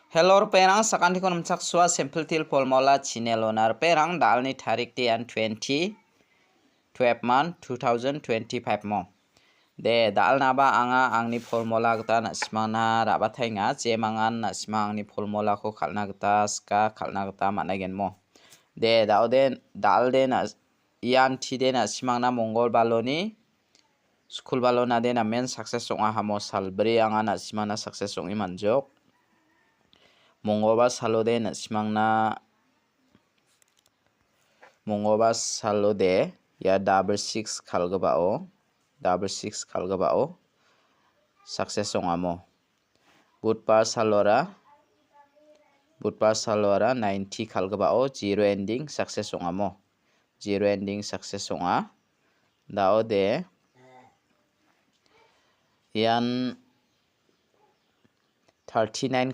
Hello perang sakanti kon mchak swa simple til polmola chinelonar perang dalni tarik tian 12 man 2025 mo de dalna ba anga angni polmola gta na smana raba thainga je mangan na smangni polmola ko khalna gta ska khalna gta managen mo de dauden dalde na yan thide na smangna mongol baloni school balona de na men success songa hamo salbri anga na smana success songi manjok Mongoba salode na salode ya double 6 khalgabao success ongamo budpar salora 90 khalgabao zero ending success ongamo zero ending success onga daode yan 39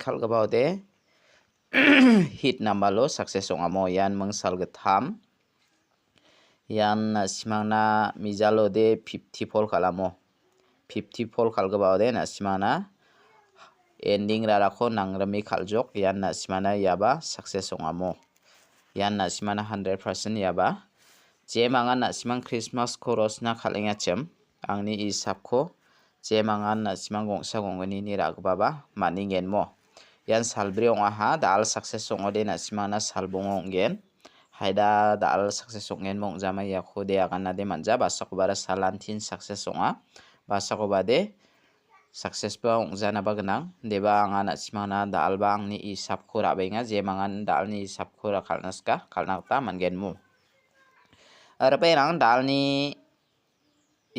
khalgabao de hit number lo success ongamo yan mengsal gatham yan simangna mijalo de 50 pol kalamo 50 pol khalgabao de na simana ending rara ko nangrami khaljok yan na simana yaba success ongamo yan na simana 100% yaba je manga na simang Christmas chorus na khalenga chem angni isap ko je mangan na simang gongsa gongani ni ragbaba maningen mo yan salbri onga ha dal success ongode na simana salbong ongen haida dal success ongen mong jama ya khode agana de manja basakobara salantin success onga basakobade success ba ongjana bagnang deba anga na simana dal bang ni isap khora benga je mangan dal ni isap khora khalnaska khalnakta mangen mo arperang dal ni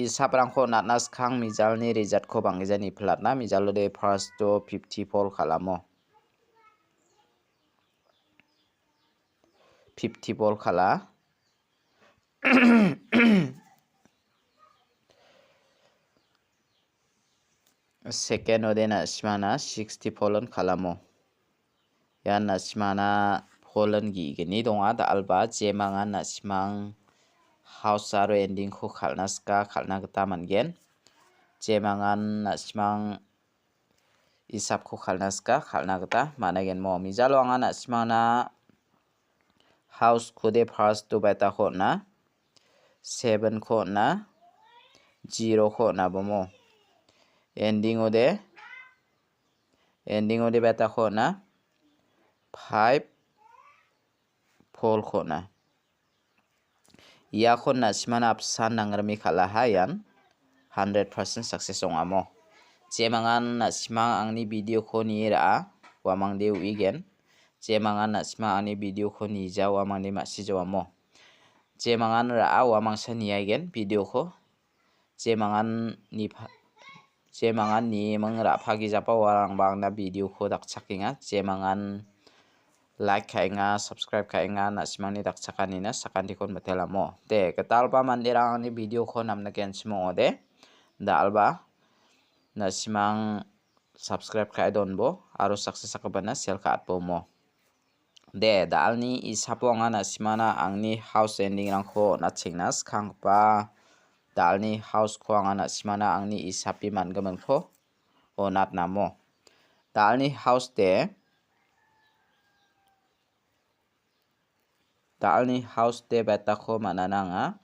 isaprangko natnas khang mijalni result ko bangjani platna mijalo de first to 50 pol khalamo 50 pol khala second ode na simana 60 polon khalamo yan na simana polon gi geni donga da alba je mangan na simang house aro ending ko khalnaska khalna gta mangen je mangan na simang isap ko khalnaska khalna gta managen mo mijalo anga na simana house khode first to beta kho na 7 kho na 0 kho na bomo ending ode beta kho na 5 pol kho na yakon na simana apsan nangrami khala hayan 100% success ongamo je mangan na simang angni video ko ni ra wamang de wigen je mangan na simang angni video ko ni ja wamang de masi jawamo je mangan ra wamang sa ni aigen video ko je mangan ni mangra phagi japa warang bang na video ko dak chakinga je mangan like kainga subscribe kainga na simangni dakchakani na sakanti kon batelamo te ketalba mandirang ni video ko namna ken simode dalba na simang subscribe kai donbo aro success akabana sel ka atbo mo de dalni isaponga na simana angni house ending rangko na chingnas khangpa dalni house ko anga na simana angni isapi mangaman ko onat namo dalni house de beta ko manananga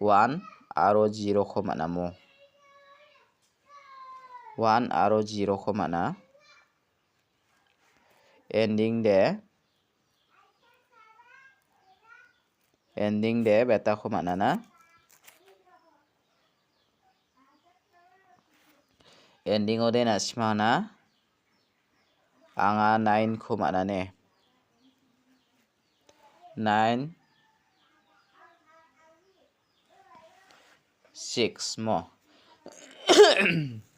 1 aro 0 ko manamo 1 aro 0 ko mana ending de beta ko manana ending ode na simana anga 9 ko manane 9 6 mo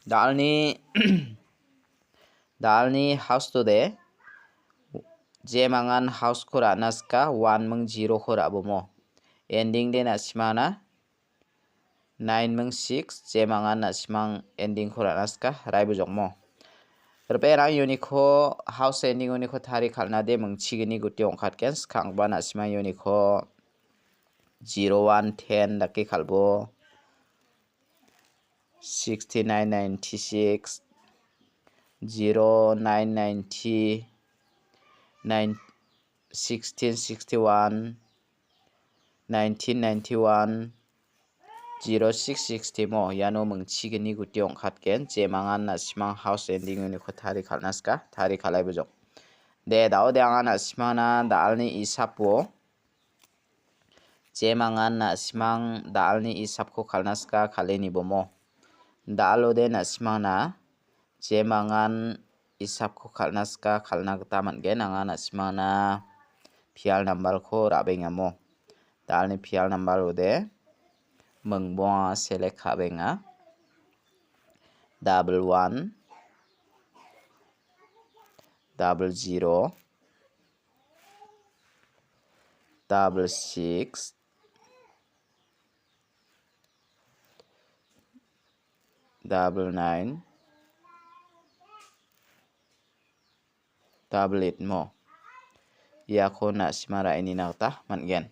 dalni house to de je mangan house khora naska 1 meng 0 khora bomo ending de na simana 9 meng 6 je mangan na simang ending khora naska raibu jokmo Perang uniko house ending uniko thari khalna de mengchigini guti ongkhatken khangba na simang uniko 0 1 10 daki khalbo 6996 0990 1661 1991 0660 mo yano mengchigini gutiong khatken jemangan na simang house ending ni khothari khalnaska thari khalai bujok de dao de angana simana dalni isapo jemangan na simang dalni isapko khalnaska khaleni bomo dalo de na simana jemangan isapko khalnaska khalna gita mangen angana simana pial number ko rabengamo dalni pial number ode mengbonga select khabenga 11 00 66 99 88 mo yako na simara ini nakta mangen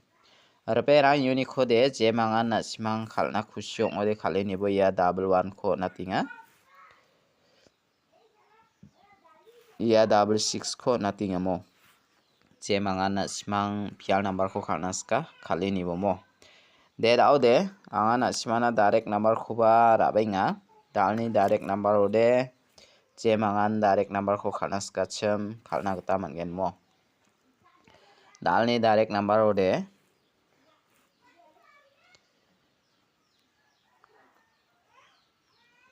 Reperang Unicode jemangan na simang khalna khusyong ode khaleni bo ya 11 ko natinga ya 66 ko natinga mo jemangan na simang pial number ko khalnaska khaleni bo mo de daude angana simana direct number ko ba rabenga dalni direct number ode jemangan direct number ko khalnaska chem khalna gita mangen mo dalni direct number ode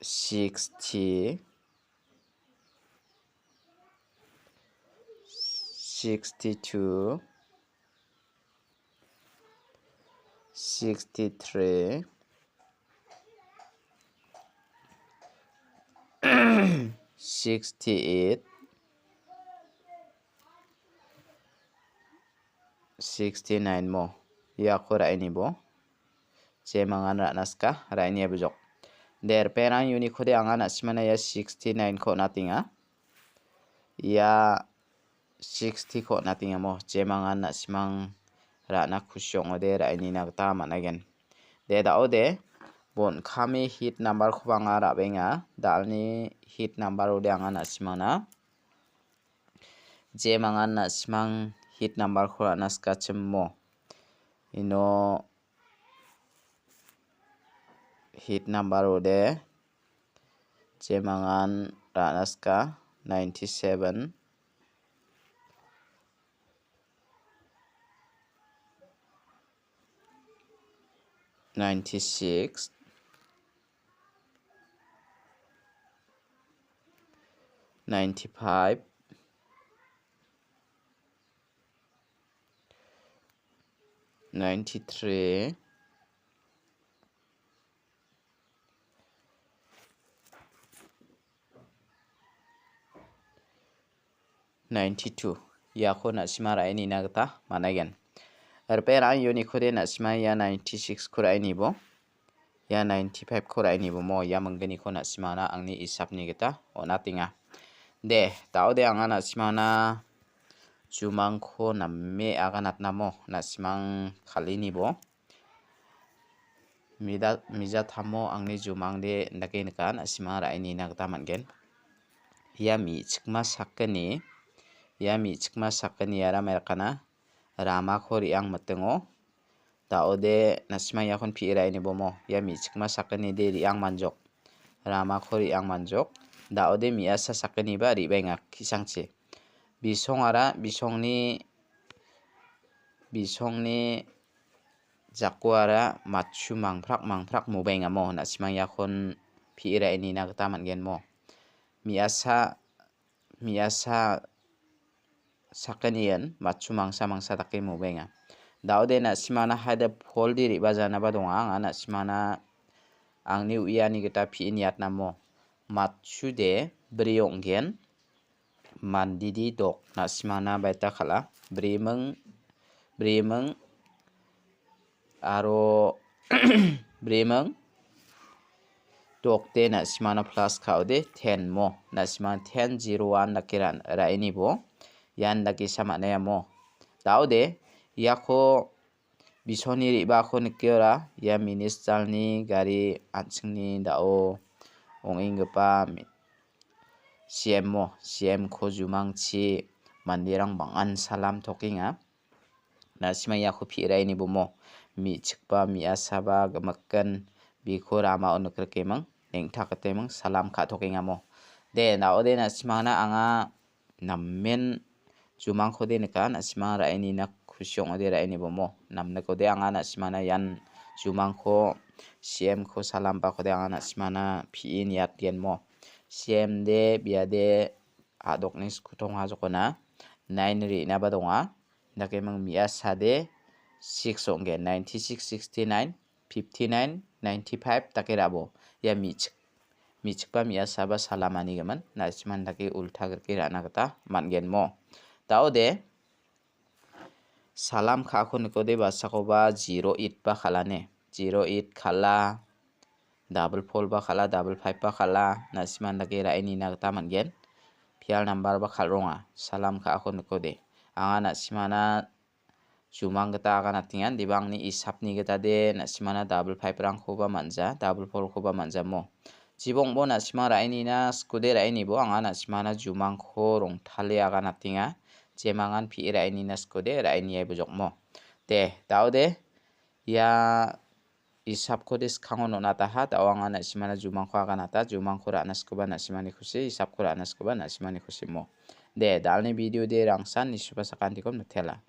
60 62 63 68 69 mo yako ra ini bo jemangan ra naska ra ini bujok der perang Unicode angana simana ya 69 ko natinga ya 60 ko natinga mo jemangan na simang ra na khusyong ode ra ini nagta managen de da ode bon khami hit number ko banga ra benga dalni hit number ode angana simana jemangan na simang hit number ko ra naska chemmo ino hit number ode jemangan ra naska 97 96 95 93 92 yako na simara ini nagta managen Reperang Unicode na sima ya 96 ko ra ini bo ya 95 ko ra ini bo mo ya menggeni ko na simana angni isapni kita onatinga de taude angana simana jumang ko namme aganat namo na simang khalini bo mija thamo angni jumang de nakin kan asima ra ini nagta mangen ya mi chikma sakani ara merkana rama khori ang matengo taode nasima yakon pi ira ini bomo ya mi chikma sakani de ri ang manjok rama khori ang manjok daode mi asa sakani ba ri benga kisangche bisongni jakwara machu mangprak mo benga mo nasima yakon pi ira ini nagta mangen mo mi asa sakanian machu mangsa take mo benga daude na simana hada foldi ri bajana badong angana simana angni uyani kita pi niat namo machu de brionggen mandidi dok na simana baita khala brimeng aro brimeng dokte na simana plus kaude 10 mo na simana 10 01 nakiran ra ini bo yan lagi sama na mo daude yako Bisoni riba ko nikira ya ministalni gari atsingni dao onginggepa CM mo CM ko jumangchi mandirang bangan salam tokinga nasimaya ko pirai ni bumo mi chikpa mi asaba gemakken biko rama onukrkemang nengthakatemang salam kha tokinga mo de naode nasimana anga nammen jumang khode nika nasima raini nak khusyong ode raini bomo namna kode anga nasimana yan jumang kho CM kho salam pa kode anga nasimana PIN yat gen mo CM de biade adokni skutong ha jokona 9 ri na badonga nakemang mia sade 6 onge 96 69 59 95 takirabo ya michikpa mia saba salamani gaman nasiman dake ulta gerke rana kata mangen mo taode salam kha ko nikode basakoba 08 ba khalane 08 khala double 4 ba khala double 5 ba khala nasiman dake raini na kata mangen pial number ba khalronga salam kha ko nikode anga nasimana jumang gata aga natingan dibangni isapni gata de nasimana double 5 rang khoba manja double 4 khoba manja mo jibong bo nasima raini na skude raini bo anga nasimana jumang kho rong thale aga natinga jemangan pi raini na skude raini ai bujok mo de daude ya isap ko dis khango no nata ha tawanga nasimana jumang kho aga nata jumang kho rana skuba nasimani khusi isap ko rana skuba nasimani khusi mo de dalni video de rangsan nisupa sakantikom nathela